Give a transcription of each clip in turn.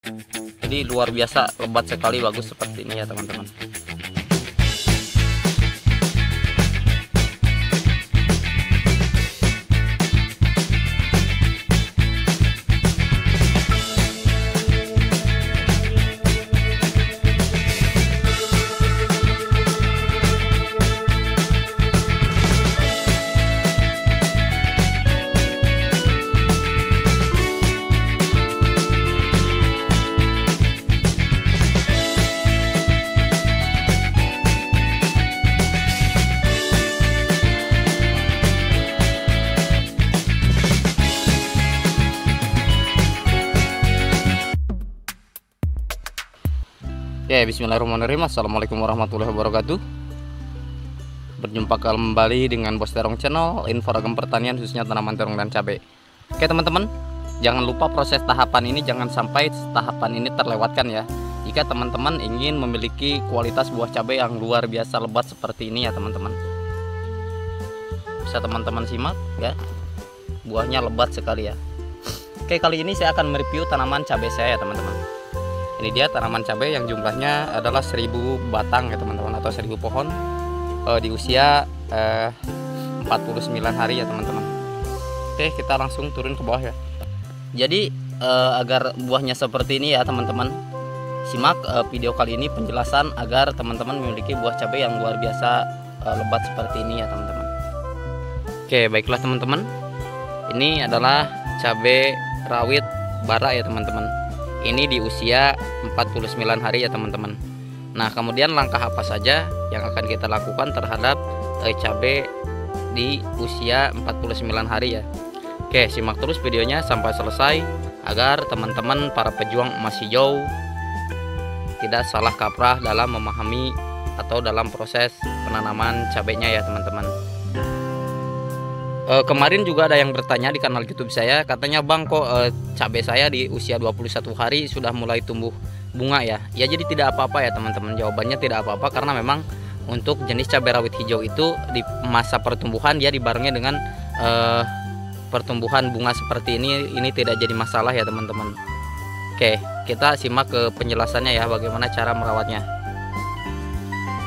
Jadi luar biasa lebat sekali, bagus seperti ini ya teman-teman. Oke, bismillahirrahmanirrahim. Assalamualaikum warahmatullahi wabarakatuh. Berjumpa kembali dengan Bos Terong Channel, info ragam pertanian khususnya tanaman terong dan cabai. Oke teman-teman, jangan lupa proses tahapan ini, jangan sampai tahapan ini terlewatkan ya. Jika teman-teman ingin memiliki kualitas buah cabai yang luar biasa lebat seperti ini ya teman-teman. Bisa teman-teman simak ya, buahnya lebat sekali ya. Oke, kali ini saya akan mereview tanaman cabai saya ya teman-teman. Ini dia tanaman cabai yang jumlahnya adalah 1000 batang ya teman-teman, atau 1000 pohon di usia 49 hari ya teman-teman. Oke, kita langsung turun ke bawah ya. Jadi agar buahnya seperti ini ya teman-teman, simak video kali ini penjelasan agar teman-teman memiliki buah cabai yang luar biasa lebat seperti ini ya teman-teman. Oke, baiklah teman-teman, ini adalah cabai rawit bara ya teman-teman. Ini di usia 49 hari ya teman-teman. Nah, kemudian langkah apa saja yang akan kita lakukan terhadap cabai di usia 49 hari ya. Oke, simak terus videonya sampai selesai agar teman-teman para pejuang emas hijau tidak salah kaprah dalam memahami atau dalam proses penanaman cabainya ya teman-teman. Kemarin juga ada yang bertanya di kanal YouTube saya, katanya bang kok cabai saya di usia 21 hari sudah mulai tumbuh bunga ya. Ya, jadi tidak apa-apa ya teman-teman. Jawabannya tidak apa-apa, karena memang untuk jenis cabai rawit hijau itu di masa pertumbuhan dia dibarengi dengan pertumbuhan bunga seperti ini tidak jadi masalah ya teman-teman. Oke, kita simak ke penjelasannya ya, bagaimana cara merawatnya.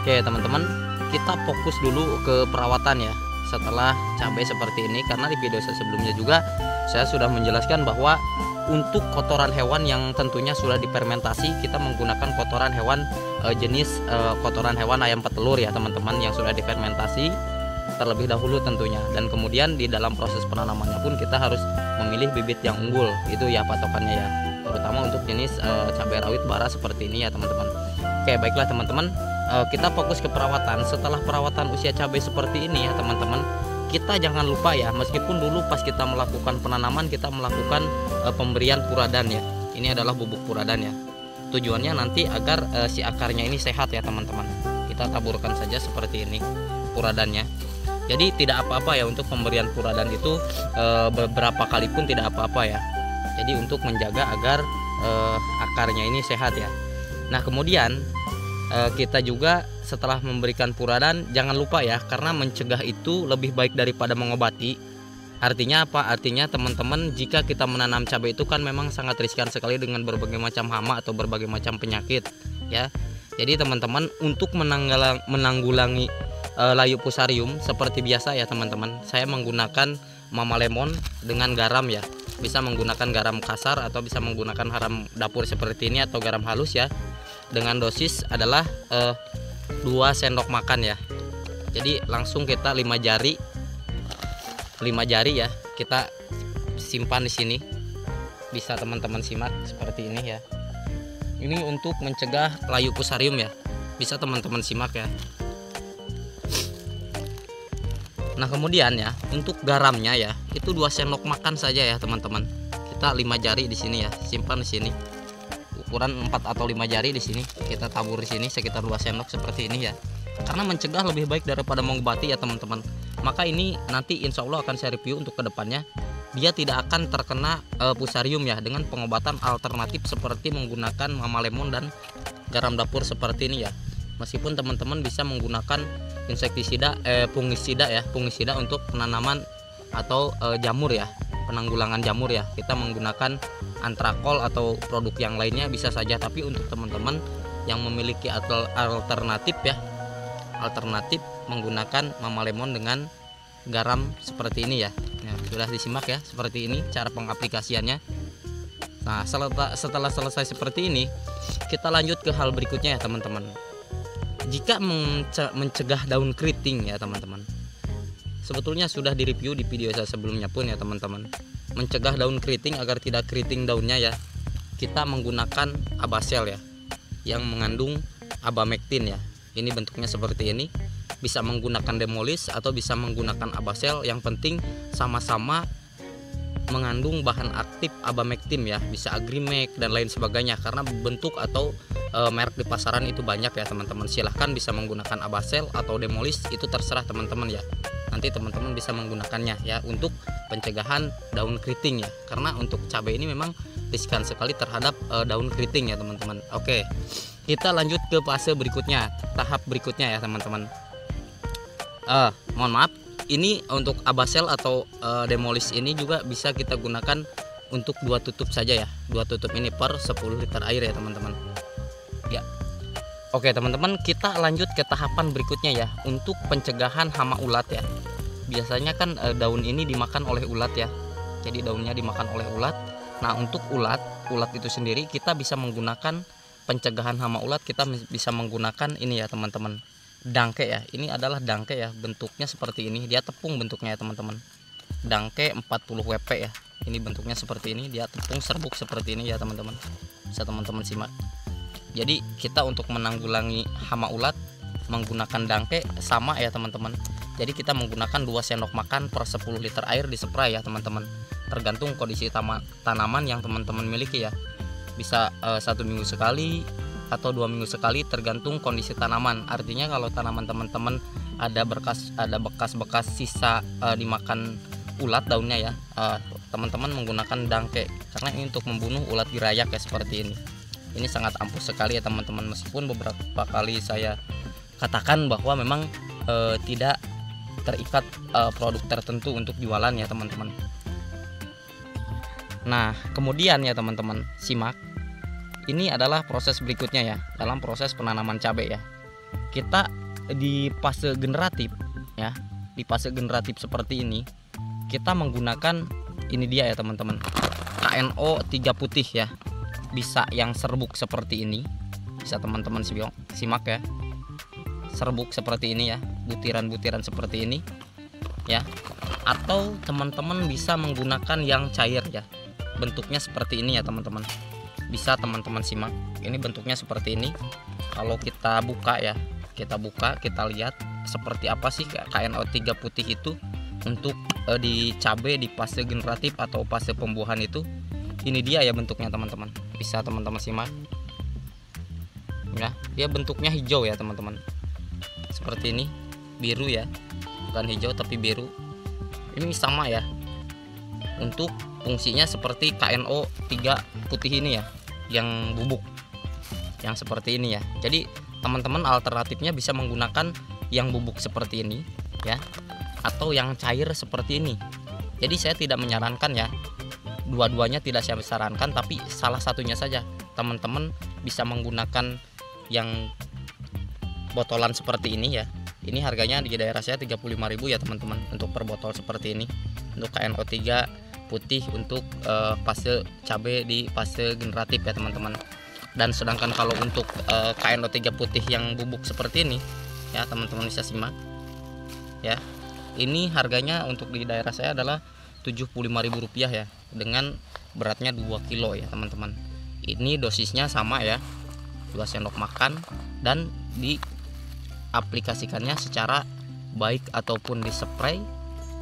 Oke teman-teman, kita fokus dulu ke perawatan ya setelah cabai seperti ini, karena di video saya sebelumnya juga saya sudah menjelaskan bahwa untuk kotoran hewan yang tentunya sudah difermentasi, kita menggunakan kotoran hewan jenis kotoran hewan ayam petelur ya teman-teman, yang sudah difermentasi terlebih dahulu tentunya. Dan kemudian di dalam proses penanamannya pun kita harus memilih bibit yang unggul, itu ya patokannya ya, terutama untuk jenis cabai rawit bara seperti ini ya teman-teman. Oke, baiklah teman-teman, kita fokus ke perawatan. Setelah perawatan usia cabai seperti ini ya teman-teman, kita jangan lupa ya, meskipun dulu pas kita melakukan penanaman kita melakukan pemberian puradan ya. Ini adalah bubuk puradan ya. Tujuannya nanti agar si akarnya ini sehat ya teman-teman. Kita taburkan saja seperti ini puradannya. Jadi tidak apa-apa ya untuk pemberian puradan itu beberapa kali pun tidak apa-apa ya. Jadi untuk menjaga agar akarnya ini sehat ya. Nah, kemudian kita juga setelah memberikan puradan jangan lupa ya, karena mencegah itu lebih baik daripada mengobati. Artinya apa? Artinya teman-teman, jika kita menanam cabai itu kan memang sangat riskan sekali dengan berbagai macam hama atau berbagai macam penyakit ya. Jadi teman-teman, untuk menanggulangi layu fusarium seperti biasa ya teman-teman, saya menggunakan mama lemon dengan garam ya. Bisa menggunakan garam kasar atau bisa menggunakan garam dapur seperti ini atau garam halus ya. Dengan dosis adalah 2 sendok makan ya. Jadi langsung kita 5 jari ya kita simpan di sini. Bisa teman-teman simak seperti ini ya. Ini untuk mencegah layu fusarium ya. Bisa teman-teman simak ya. Nah, kemudian ya untuk garamnya ya itu 2 sendok makan saja ya teman-teman. Kita 5 jari di sini ya, simpan di sini. Ukuran 4 atau 5 jari di sini kita tabur di sini sekitar 2 sendok seperti ini ya, karena mencegah lebih baik daripada mengobati ya teman-teman. Maka ini nanti insya Allah akan saya review untuk kedepannya, dia tidak akan terkena fusarium ya dengan pengobatan alternatif seperti menggunakan mama lemon dan garam dapur seperti ini ya. Meskipun teman-teman bisa menggunakan insektisida fungisida untuk penanaman atau jamur ya. penanggulangan jamur ya, kita menggunakan Antrakol atau produk yang lainnya bisa saja. Tapi untuk teman-teman yang memiliki alternatif ya, alternatif menggunakan Mama Lemon dengan garam seperti ini ya. Sudah disimak ya, seperti ini cara pengaplikasiannya. Nah, setelah selesai seperti ini, kita lanjut ke hal berikutnya ya teman-teman. Jika mencegah daun keriting ya teman-teman, sebetulnya sudah direview di video saya sebelumnya pun ya teman-teman. Mencegah daun keriting agar tidak keriting daunnya ya, kita menggunakan Abasel ya, yang mengandung abamectin ya. Ini bentuknya seperti ini. Bisa menggunakan Demolis atau bisa menggunakan Abasel, yang penting sama-sama mengandung bahan aktif abamectin ya, bisa Agrimek dan lain sebagainya. Karena bentuk atau merek di pasaran itu banyak ya teman-teman. Silahkan bisa menggunakan Abasel atau Demolis, itu terserah teman-teman ya. Nanti teman-teman bisa menggunakannya ya untuk pencegahan daun keriting ya. Karena untuk cabai ini memang riskan sekali terhadap daun keriting ya teman-teman. Oke, kita lanjut ke fase berikutnya, tahap berikutnya ya teman-teman. Mohon maaf, ini untuk Abasel atau Demolis ini juga bisa kita gunakan untuk 2 tutup saja ya. 2 tutup ini per 10 liter air ya teman-teman. Ya. Oke teman-teman, kita lanjut ke tahapan berikutnya ya, untuk pencegahan hama ulat ya. Biasanya kan daun ini dimakan oleh ulat ya. Jadi daunnya dimakan oleh ulat. Nah, untuk ulat itu sendiri kita bisa menggunakan pencegahan hama ulat, kita bisa menggunakan ini ya teman-teman. Dangke ya, ini adalah dangke ya, bentuknya seperti ini, dia tepung bentuknya ya teman-teman. Dangke 40 WP ya, ini bentuknya seperti ini, dia tepung serbuk seperti ini ya teman-teman. Bisa teman-teman simak. Jadi kita untuk menanggulangi hama ulat menggunakan dangke sama ya teman-teman. Jadi kita menggunakan 2 sendok makan per 10 liter air di spray ya teman-teman. Tergantung kondisi tanaman yang teman-teman miliki ya. Bisa 1 minggu sekali atau 2 minggu sekali, tergantung kondisi tanaman. Artinya kalau tanaman teman-teman ada bekas-bekas sisa dimakan ulat daunnya ya, teman-teman menggunakan dangke, karena ini untuk membunuh ulat girayak ya, seperti ini. Ini sangat ampuh sekali ya teman-teman, meskipun beberapa kali saya katakan bahwa memang tidak terikat produk tertentu untuk jualan ya teman-teman. Nah, kemudian ya teman-teman, simak. Ini adalah proses berikutnya ya, dalam proses penanaman cabai ya. Kita di fase generatif ya, di fase generatif seperti ini kita menggunakan ini dia ya teman-teman, KNO 3 putih ya. Bisa yang serbuk seperti ini, bisa teman-teman simak ya, serbuk seperti ini ya, butiran-butiran seperti ini ya. Atau teman-teman bisa menggunakan yang cair ya, bentuknya seperti ini ya teman-teman. Bisa teman-teman simak, ini bentuknya seperti ini. Kalau kita buka ya, kita lihat seperti apa sih KNO 3 putih itu untuk di cabai di fase generatif atau fase pembuahan itu. Ini dia ya bentuknya teman-teman, bisa teman-teman simak ya. Dia bentuknya hijau ya teman-teman, seperti ini, biru ya, bukan hijau tapi biru. Ini sama ya, untuk fungsinya seperti KNO 3 putih ini ya, yang bubuk, yang seperti ini ya. Jadi teman-teman alternatifnya bisa menggunakan yang bubuk seperti ini ya, atau yang cair seperti ini. Jadi saya tidak menyarankan ya, dua-duanya tidak saya sarankan, tapi salah satunya saja. Teman-teman bisa menggunakan yang botolan seperti ini ya. Ini harganya di daerah saya 35.000 ya teman-teman, untuk per botol seperti ini, untuk KNO 3 putih untuk fase cabai di fase generatif ya teman-teman. Dan sedangkan kalau untuk KNO 3 putih yang bubuk seperti ini ya, teman-teman bisa simak ya. Ini harganya untuk di daerah saya adalah Rp75.000 ya, dengan beratnya 2 kilo ya teman-teman. Ini dosisnya sama ya, 2 sendok makan, dan diaplikasikannya secara baik ataupun di spray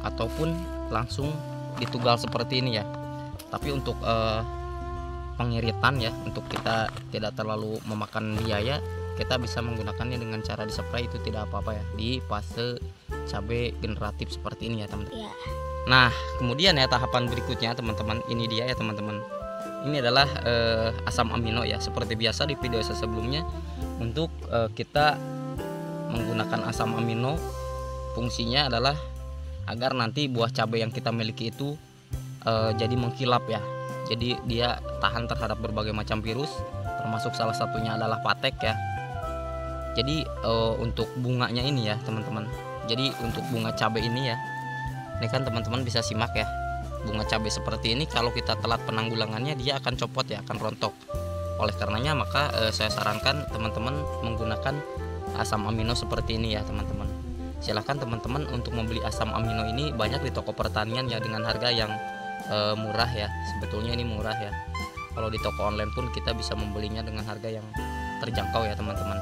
ataupun langsung ditugal seperti ini ya. Tapi untuk pengiritan ya, untuk kita tidak terlalu memakan biaya, kita bisa menggunakannya dengan cara di spray, itu tidak apa-apa ya di fase cabai generatif seperti ini ya teman-teman ya. Nah, kemudian ya tahapan berikutnya teman-teman, ini dia ya teman-teman. Ini adalah asam amino ya, seperti biasa di video saya sebelumnya. Untuk kita menggunakan asam amino, fungsinya adalah agar nanti buah cabai yang kita miliki itu jadi mengkilap ya. Jadi dia tahan terhadap berbagai macam virus, termasuk salah satunya adalah patek ya. Jadi untuk bunganya ini ya teman-teman. Jadi untuk bunga cabai ini ya, ini kan teman-teman bisa simak ya. Bunga cabai seperti ini kalau kita telat penanggulangannya dia akan copot ya, akan rontok. Oleh karenanya maka saya sarankan teman-teman menggunakan asam amino seperti ini ya teman-teman. Silahkan teman-teman untuk membeli asam amino ini banyak di toko pertanian ya, dengan harga yang murah ya. Sebetulnya ini murah ya. Kalau di toko online pun kita bisa membelinya dengan harga yang terjangkau ya teman-teman.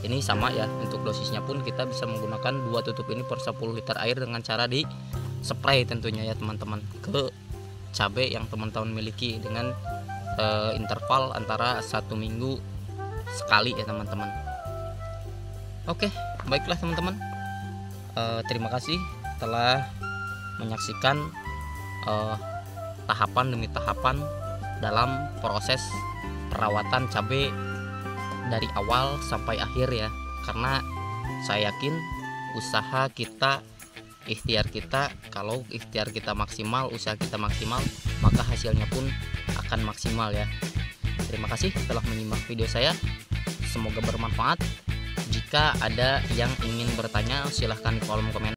Ini sama ya, untuk dosisnya pun kita bisa menggunakan 2 tutup ini per 10 liter air dengan cara di spray tentunya ya teman-teman ke cabai yang teman-teman miliki, dengan interval antara 1 minggu sekali ya teman-teman. Oke, baiklah teman-teman, terima kasih telah menyaksikan tahapan demi tahapan dalam proses perawatan cabai dari awal sampai akhir ya. Karena saya yakin usaha kita, ikhtiar kita, kalau ikhtiar kita maksimal, usaha kita maksimal, maka hasilnya pun akan maksimal ya. Terima kasih telah menyimak video saya, semoga bermanfaat. Jika ada yang ingin bertanya silahkan di kolom komentar.